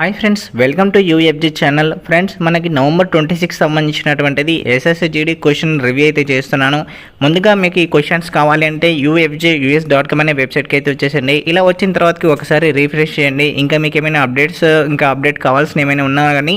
Hi friends, welcome to UFG channel. Friends, మనకి November 26 సంబంధించినటువంటిది SSC GD question review అయితే చేస్తున్నాను. ముందుగా మీకు ఈ క్వశ్చన్స్ కావాలి అంటే ufjus.com అనే వెబ్సైట్కి అయితే వచ్చేసండి. ఇలా వచ్చిన తర్వాతకి ఒకసారి రీఫ్రెష్ చేయండి. ఇంకా మీకు ఏమైనా అప్డేట్ కావాల్సిన ఏమైనా ఉన్నా కానీ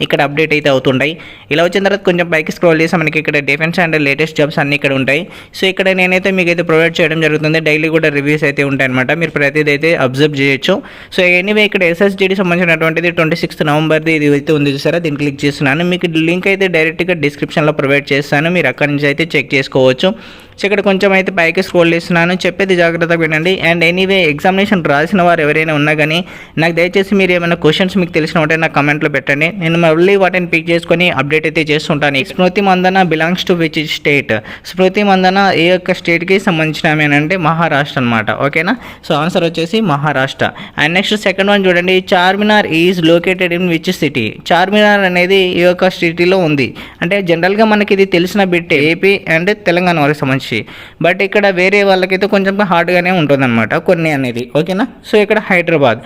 ఇక్కడ అప్డేట్ అయితే అవుతుంటాయి. ఇలా వచ్చిన తర్వాత కొంచెం పైకి స్క్రోల్ చేసి మనకి ఇక్కడ డిఫెన్స్ అండ్ లేటెస్ట్ జాబ్స్ అన్నీ ఇక్కడ ఉంటాయి. సో ఇక్కడ నేనైతే మీకు అయితే ప్రొవైడ్ చేయడం జరుగుతుంది. డైలీ కూడా రివ్యూస్ అయితే ఉంటాయి అనమాట. మీరు ప్రతిదీ అయితే అబ్జర్వ్ చేయొచ్చు. సో ఎనీవే ఇక్కడ ఎస్ఎస్జిడి సంబంధించిన 26 నవంబర్ది ఇది అయితే ఉంది చూసారా, దీన్ని క్లిక్ చేస్తున్నాను. మీకు లింక్ అయితే డైరెక్ట్గా డిస్క్రిప్షన్లో ప్రొవైడ్ చేస్తాను, మీరు అక్కడి నుంచి అయితే చెక్ చేసుకోవచ్చు. సో ఇక్కడ కొంచెం అయితే పైకి స్క్రోల్ చేస్తున్నాను, చెప్పేది జాగ్రత్తగా వినండి. అండ్ ఎనీవే ఎగ్జామినేషన్ రాసిన వారు ఎవరైనా ఉన్నా కానీ నాకు దయచేసి మీరు ఏమైనా క్వశ్చన్స్ మీకు తెలిసిన ఉంటే నాకు కమెంట్లో పెట్టండి. నేను మళ్ళీ వాటిని పిక్ చేసుకొని అప్డేట్ అయితే చేస్తుంటాను. Smriti Mandhana belongs to which state? Smriti Mandhana ఏ యొక్క స్టేట్కి సంబంధించిన అంటే మహారాష్ట్ర అనమాట. ఓకేనా? సో ఆన్సర్ వచ్చేసి Maharashtra. And next second one చూడండి, Charminar is located in which city? Charminar అనేది ఈ యొక్క సిటీలో ఉంది. అంటే జనరల్గా మనకి ఇది తెలిసిన బిట్ ఏపీ అండ్ తెలంగాణ వారికి సంబంధించి, బట్ ఇక్కడ వేరే వాళ్ళకైతే కొంచెం హార్డ్గానే ఉంటుందన్నమాట కొన్ని అనేది. ఓకేనా? సో ఇక్కడ హైదరాబాద్.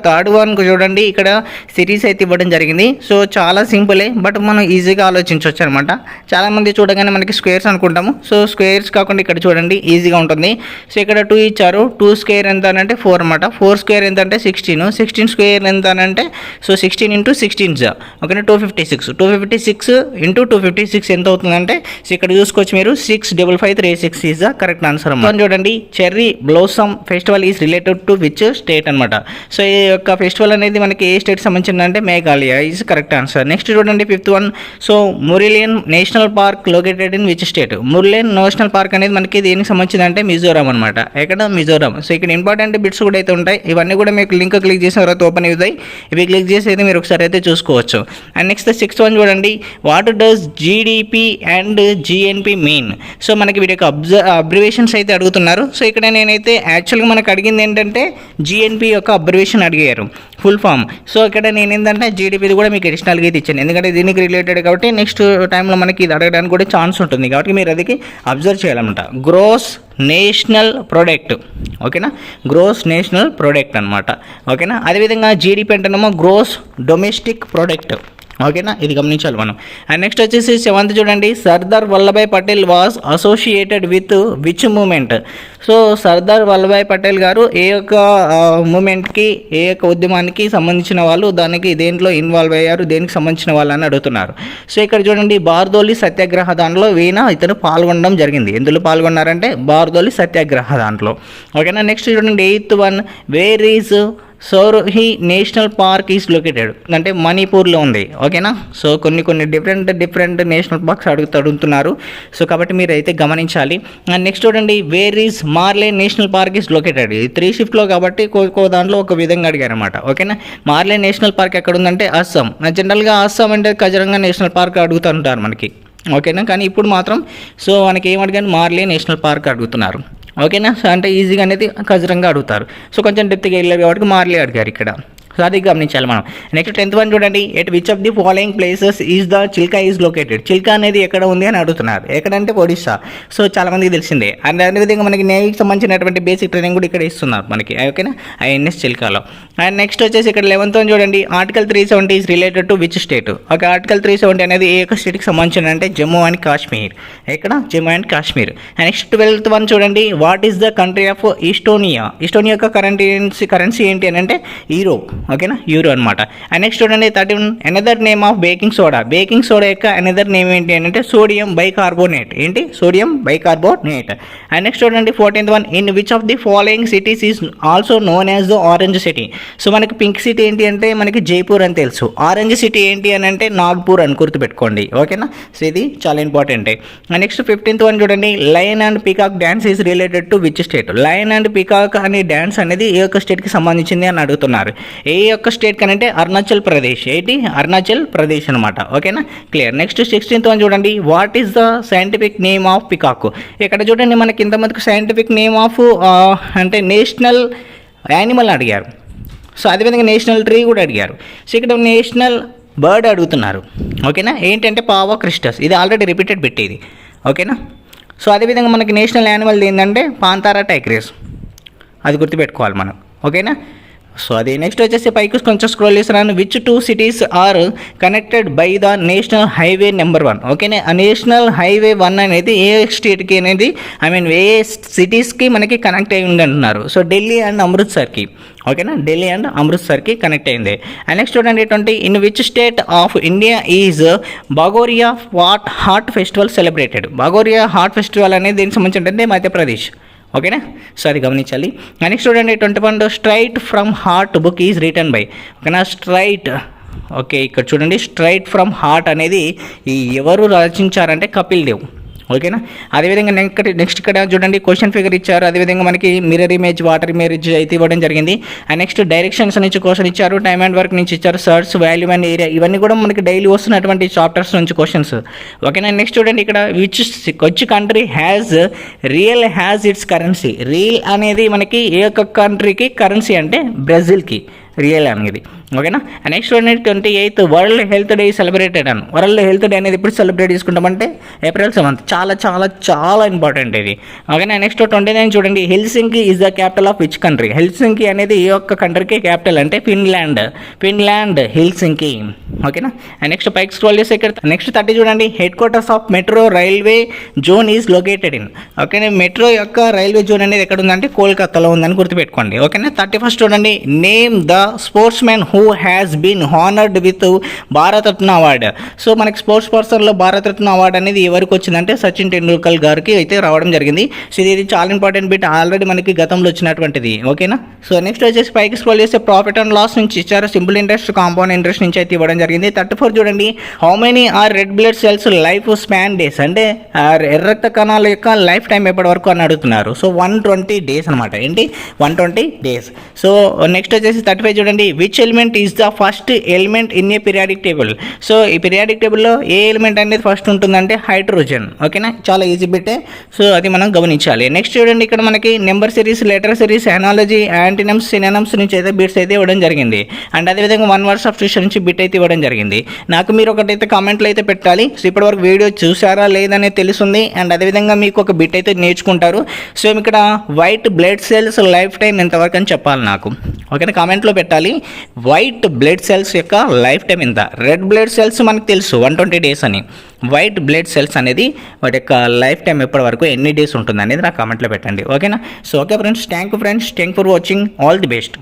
థర్డ్ వన్ చూడండి, ఇక్కడ సిటీస్ అయితే ఇవ్వడం జరిగింది. సో చాలా సింపులే, బట్ మనం ఈజీగా ఆలోచించవచ్చు అనమాట. చాలామంది చూడగానే మనకి స్క్వేర్స్ అనుకుంటాము. సో స్క్వేర్స్ కాకుండా ఇక్కడ చూడండి ఈజీగా ఉంటుంది. సో ఇక్కడ 2 ఇచ్చారు. 2 స్క్వేర్ ఎంత అంటే 4 అనమాట. 4 స్క్వేర్ ఎంత అంటే 16. 16 స్క్వేర్ ఎంత అంటే సో 16 ఇంటూ 16 ఓకేనా 256. 256 ఇంటూ 256 ఎంత అవుతుందంటే సో ఇక్కడ చూసుకోవచ్చు మీరు 65536 ఈజ్ ద కరెక్ట్ ఆన్సర్ అన్నమాట. చూడండి, cherry blossom festival is related to which state అనమాట. సో ఈ యొక్క ఫెస్టివల్ అనేది మనకి ఏ స్టేట్ సంబంధించింది అంటే Meghalaya is correct answer. Next చూడండి fifth one, so Murlen national park located in which state? Murlen national park అనేది మనకి దేనికి సంబంధించింది అంటే మిజోరాం అనమాట. ఎక్కడ? మిజోరాం. సో ఇక్కడ ఇంపార్టెంట్ బిట్స్ కూడా అయితే ఉంటాయి. ఇవన్నీ కూడా మీకు లింక్ క్లిక్ చేసిన తర్వాత ఓపెన్ అవుతాయి. ఇవి క్లిక్ చేసి అయితే మీరు ఒకసారి అయితే చూసుకోవచ్చు. అండ్ నెక్స్ట్ సిక్స్త్ వన్ చూడండి, what does GDP and GNP mean? So మనకి వీటి యొక్క అబ్రివేషన్స్ అయితే అడుగుతున్నారు. సో ఇక్కడ నేనైతే యాక్చువల్గా మనకు అడిగింది ఏంటంటే జిఎన్పి యొక్క అబ్రివేషన్ అడిగారు, ఫుల్ ఫామ్. సో ఇక్కడ నేను ఏంటంటే జీడిపిది కూడా మీకు అడిషనల్గా అయితే ఇచ్చాను, ఎందుకంటే దీనికి రిలేటెడ్ కాబట్టి నెక్స్ట్ టైంలో మనకి ఇది అడగడానికి కూడా ఛాన్స్ ఉంటుంది. కాబట్టి మీరు అది అబ్జర్వ్ చేయాలన్నమాట. Gross national product. ఓకేనా? గ్రోస్ నేషనల్ ప్రొడక్ట్ అనమాట. ఓకేనా? అదేవిధంగా జీడిపి అంటేనేమో గ్రోస్ డొమెస్టిక్ ప్రొడక్ట్. ఓకేనా? ఇది గమనించాలి మనం. అండ్ నెక్స్ట్ వచ్చేసి సెవెంత్ చూడండి, Sardar Vallabhbhai Patel was associated with which movement? So Sardar Vallabhbhai Patel గారు ఏ యొక్క మూమెంట్కి, ఏ యొక్క ఉద్యమానికి సంబంధించిన వాళ్ళు, దానికి దేంట్లో ఇన్వాల్వ్ అయ్యారు, దేనికి సంబంధించిన వాళ్ళు అని అడుగుతున్నారు. సో ఇక్కడ చూడండి, బార్దోలి సత్యాగ్రహ దాంట్లో ఇతను పాల్గొనడం జరిగింది. ఎందులో పాల్గొన్నారంటే బార్దోలి సత్యాగ్రహ దాంట్లో. ఓకేనా? నెక్స్ట్ చూడండి eighth one, where is Sirohi national park is located? అంటే మణిపూర్లో ఉంది. ఓకేనా? సో కొన్ని డిఫరెంట్ నేషనల్ పార్క్స్ అడుగుతున్నారు. సో కాబట్టి మీరు అయితే గమనించాలి. అండ్ నెక్స్ట్ చూడండి, where is Murlen national park is located? ఇది 3 షిఫ్ట్లో కాబట్టి దాంట్లో ఒక విధంగా అడిగారు అనమాట. ఓకేనా? మార్లే నేషనల్ పార్క్ ఎక్కడ ఉందంటే అస్సాం. జనరల్గా అస్సాం అంటే కజరంగా నేషనల్ పార్క్ అడుగుతుంటారు మనకి. ఓకేనా? కానీ ఇప్పుడు మాత్రం సో మనకి ఏం అడిగాను, మార్లే నేషనల్ పార్క్ అడుగుతున్నారు. ఓకేనా? సో అంటే ఈజీగా అనేది కజరంగా అడుగుతారు. సో కొంచెం డెప్త్గా వెళ్ళారు కాబట్టి మార్లే అడిగారు ఇక్కడ. సో అది గమనించాలి మనం. నెక్స్ట్ 10th వన్ చూడండి, at which of the following places is the Chilka is located? Chilka అనేది ఎక్కడ ఉంది అని అడుగుతున్నారు. ఎక్కడంటే ఒడిస్సా. సో చాలా మందికి తెలిసిందే. అండ్ అదేవిధంగా మనకి నేవీకి సంబంధించినటువంటి బేసిక్ ట్రైనింగ్ కూడా ఇక్కడ ఇస్తున్నారు మనకి. ఓకేనా? ఐఎన్ఎస్ చిల్కాలో. అండ్ నెక్స్ట్ వచ్చేసి ఇక్కడ 11th వన్ చూడండి, article 370 is related to which state? Okay, article 370 అనేది ఏ యొక్క స్టేట్కి సంబంధించిన అంటే జమ్మూ అండ్ కాశ్మీర్. ఎక్కడ? Jammu and Kashmir. And next 12th one చూడండి, what is the country of Estonia? Estonia యొక్క కరెన్సీ ఏంటి అని అంటే యూరో. ఓకేనా? యూరో అనమాట. అండ్ నెక్స్ట్ చూడండి 13, another name of baking soda? Baking soda యొక్క అనదర్ నేమ్ ఏంటి అని అంటే సోడియం బైకార్బోనేట్. ఏంటి? Sodium bicarbonate. అండ్ నెక్స్ట్ చూడండి 14th one, in which of the following cities is also known as the orange city? So మనకి pink city ఏంటి అంటే మనకి జైపూర్ అని తెలుసు. ఆరెంజ్ సిటీ ఏంటి అని అంటే నాగ్పూర్ అని గుర్తుపెట్టుకోండి. ఓకేనా? సో ఇది చాలా important. And next 15th one చూడండి, lion and peacock dance is related to which state? Lion and peacock అనే డ్యాన్స్ అనేది ఏ యొక్క స్టేట్కి సంబంధించింది అని అడుగుతున్నారు. ఏ యొక్క స్టేట్ కనంటే అరుణాచల్ ప్రదేశ్. ఏంటి? అరుణాచల్ ప్రదేశ్ అనమాట. ఓకేనా? క్లియర్. నెక్స్ట్ 16th వన్ చూడండి, what is the scientific name of peacock? ఇక్కడ చూడండి మనకి ఇంతమందికి సైంటిఫిక్ నేమ్ ఆఫ్ అంటే నేషనల్ యానిమల్ అడిగారు. సో అదేవిధంగా నేషనల్ ట్రీ కూడా అడిగారు. సో ఇక్కడ నేషనల్ బర్డ్ అడుగుతున్నారు. ఓకేనా? ఏంటంటే పావా క్రిస్టస్. ఇది ఆల్రెడీ రిపీటెడ్ పెట్టేది. ఓకేనా? సో అదేవిధంగా మనకి నేషనల్ యానిమల్ ఏంటంటే పాంతారా టైగ్రెస్. అది గుర్తుపెట్టుకోవాలి మనం. ఓకేనా? సో అది నెక్స్ట్ వచ్చేసి పైకి కొంచెం స్క్రోల్ చేస్తున్నాను. Which 2 cities are connected by the national highway number 1. ఓకేనే, ఆ నేషనల్ హైవే 1 అనేది ఏ స్టేట్కి అనేది ఏ సిటీస్కి మనకి కనెక్ట్ అయి ఉంది అంటున్నారు. సో ఢిల్లీ అండ్ అమృత్సర్కి. ఓకేనా, ఢిల్లీ అండ్ అమృత్సర్కి కనెక్ట్ అయింది. అండ్ నెక్స్ట్ చూడండి, in which state of India is Bhagoria haat festival celebrated. Bhagoria haat festival అనేది దీనికి సంబంధించి మధ్యప్రదేశ్. ఓకేనా, సో అది గమనించాలి. నెక్స్ట్ చూడండి 21 straight from heart book is written by. ఓకేనా, స్ట్రైట్. ఓకే, ఇక్కడ చూడండి స్ట్రైట్ ఫ్రమ్ హార్ట్ అనేది ఎవరు రచించారంటే కపిల్ దేవ్. ఓకేనా, అదేవిధంగా నెక్స్ట్ ఇక్కడ చూడండి క్వశ్చన్ ఫిగర్ ఇచ్చారు. అదేవిధంగా మనకి మిర్రర్ ఇమేజ్, వాటర్ ఇమేజ్ అయితే ఇవ్వడం జరిగింది. అండ్ నెక్స్ట్ డైరెక్షన్స్ నుంచి క్వశ్చన్ ఇచ్చారు, టైమ్ అండ్ వర్క్ నుంచి ఇచ్చారు, సర్చ్, వాల్యూ అండ్ ఏరియా, ఇవన్నీ కూడా మనకి డైలీ వస్తున్నటువంటి చాప్టర్స్ నుంచి క్వశ్చన్స్. ఓకేనా, నెక్స్ట్ చూడండి ఇక్కడ which country has its currency. Real అనేది మనకి ఏ ఒక్క కంట్రీకి కరెన్సీ అంటే బ్రెజిల్కి రియల్ అనేది. ఓకేనా, next 28th world health day celebrated అని. వరల్డ్ హెల్త్ డే అనేది ఎప్పుడు సెలబ్రేట్ చేసుకుంటామంటే April 7th. చాలా చాలా చాలా ఇంపార్టెంట్ ఇది. ఓకేనా, నెక్స్ట్ 29 చూడండి, Helsinki is the capital of which country. హెల్సింకి అనేది ఏ ఒక్క కంట్రీకి క్యాపిటల్ అంటే ఫిన్లాండ్ హెల్సింకి. ఓకేనా, నెక్స్ట్ పైకి స్క్రోల్ చేస్తే ఇక్కడ నెక్స్ట్ 30 చూడండి, headquarters of metro railway zone is located in. ఓకేనా, మెట్రో యొక్క రైల్వే జోన్ అనేది ఎక్కడ ఉందంటే కోల్కతాలో ఉందని గుర్తుపెట్టుకోండి. ఓకేనా, 31 చూడండి, name the sportsman who has been honoured with Bharat Ratna award. So మనకి స్పోర్ట్స్ పర్సన్లో భారతరత్న అవార్డు అనేది ఎవరికి వచ్చిందంటే సచిన్ టెండూల్కర్ గారికి అయితే రావడం జరిగింది. సో ఇది చాలా ఇంపార్టెంట్ బిట్, ఆల్రెడీ మనకి గతంలో వచ్చినటువంటిది. ఓకేనా, సో నెక్స్ట్ వచ్చేసి పైకి స్క్రోల్ చేస్తే ప్రాఫిట్ అండ్ లాస్ నుంచి ఇచ్చారు, సింపుల్ ఇంట్రెస్ట్, కాంపౌండ్ ఇంట్రెస్ట్ నుంచి అయితే ఇవ్వడం జరిగింది. 34 చూడండి, how many are red blood cells life span days. అంటే ఎర్ర రక్త కణాల యొక్క లైఫ్ టైం ఎప్పటి వరకు అని అడుగుతున్నారు. సో 120 days అనమాట. ఏంటి 120 days. సో నెక్స్ట్ వచ్చేసి 35 చూడండి, which element is the first element in a periodic table. So ఈ పీరియాడిక్ టేబుల్లో ఏ ఎలిమెంట్ అనేది ఫస్ట్ ఉంటుందంటే హైడ్రోజన్. ఓకేనా, చాలా ఈజీ బిట్టే, సో అది మనం గమనించాలి. నెక్స్ట్ చూడండి, ఇక్కడ మనకి number series, letter series, analogy, antonyms, synonyms నుంచి అయితే బిట్స్ అయితే ఇవ్వడం జరిగింది. అండ్ అదేవిధంగా 1 word సబ్స్టిట్యూషన్ నుంచి బిట్ అయితే ఇవ్వడం జరిగింది. నాకు మీరు ఒకటైతే కామెంట్లో అయితే పెట్టాలి. సో ఇప్పటివరకు వీడియో చూసారా లేదనేది తెలుస్తుంది. అండ్ అదేవిధంగా మీకు ఒక బిట్ అయితే నేర్చుకుంటారు. సో ఇక్కడ white blood cells life time ఎంతవరకు అని చెప్పాలి నాకు. ఓకేనా, కామెంట్లో పెట్టాలి. వైట్ బ్లడ్ సెల్స్ యొక్క లైఫ్ టైం ఎంత. రెడ్ బ్లడ్ సెల్స్ మనకు తెలుసు 120 days అని. వైట్ బ్లడ్ సెల్స్ అనేది వాటి యొక్క లైఫ్ టైం ఎప్పటి వరకు ఎన్ని డేస్ ఉంటుంది అనేది నాకు కామెంట్లో పెట్టండి. ఓకేనా, so okay friends, thank you for watching. All the best.